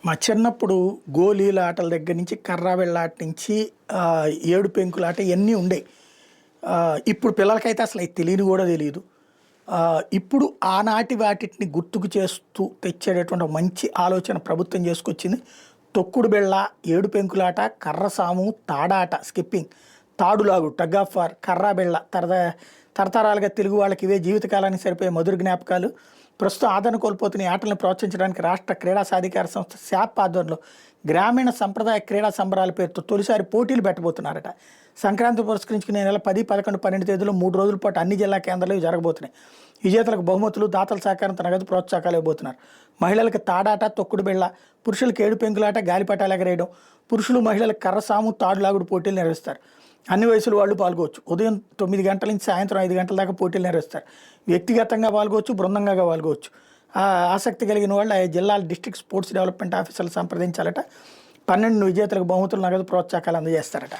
మా చిన్నప్పుడు గోలీల ఆటల దగ్గర నుంచి కర్ర బిళ్ళ ఆట నుంచి ఏడు పెంకుల ఆట ఇవన్నీ ఉండేవి. ఇప్పుడు పిల్లలకైతే అసలు అవి తెలియని కూడా తెలియదు. ఇప్పుడు ఆనాటి వాటిని గుర్తుకు చేస్తూ తెచ్చేటటువంటి ఒక మంచి ఆలోచన ప్రభుత్వం చేసుకొచ్చింది. తొక్కుడు బిళ్ళ, ఏడు పెంకులాట, కర్ర సాము, తాడాట, స్కిప్పింగ్, తాడులాగు, టగ్ ఆఫ్ వార్, కర్ర బిళ్ళ తరతరాలుగా తెలుగు వాళ్ళకి ఇవే జీవితకాలానికి సరిపోయే మధుర జ్ఞాపకాలు. ప్రస్తుతం ఆదరణ కోల్పోతున్న ఈ ఆటలను ప్రోత్సహించడానికి రాష్ట్ర క్రీడా సాధికార సంస్థ శాప్ ఆధ్వర్యంలో గ్రామీణ సంప్రదాయ క్రీడా సంబరాల పేరుతో తొలిసారి పోటీలు పెట్టబోతున్నారట. సంక్రాంతి పురస్కరించుకునే నెల 10, 11, 12 తేదీలో 3 రోజుల పాటు అన్ని జిల్లా కేంద్రాలు జరగబోతున్నాయి. విజేతలకు బహుమతులు, దాతల సహకారంతో నగదు ప్రోత్సాహకాలు ఇవ్వబోతున్నారు. మహిళలకు తాడాట, తొక్కుడు బిళ్ళ, పురుషులకు ఏడు పెంకులాట, గాలిపటాలు ఎగరేయడం, పురుషులు మహిళలకు కర్ర సాము, తాడులాగుడు పోటీలు నిర్వహిస్తారు. అన్ని వయసుల వాళ్ళు పాల్గొవచ్చు. ఉదయం 9 గంటల నుంచి సాయంత్రం 5 గంటల దాకా పోటీలు నిర్వహిస్తారు. వ్యక్తిగతంగా పాల్గొవచ్చు, బృందంగా పాల్గొవచ్చు. ఆసక్తి కలిగిన వాళ్ళు ఆ జిల్లాల డిస్ట్రిక్ట్ స్పోర్ట్స్ డెవలప్మెంట్ ఆఫీసర్లు సంప్రదించాలట. 12 విజేతలకు బహుమతులు, నగదు ప్రోత్సాహకాలు అందజేస్తారట.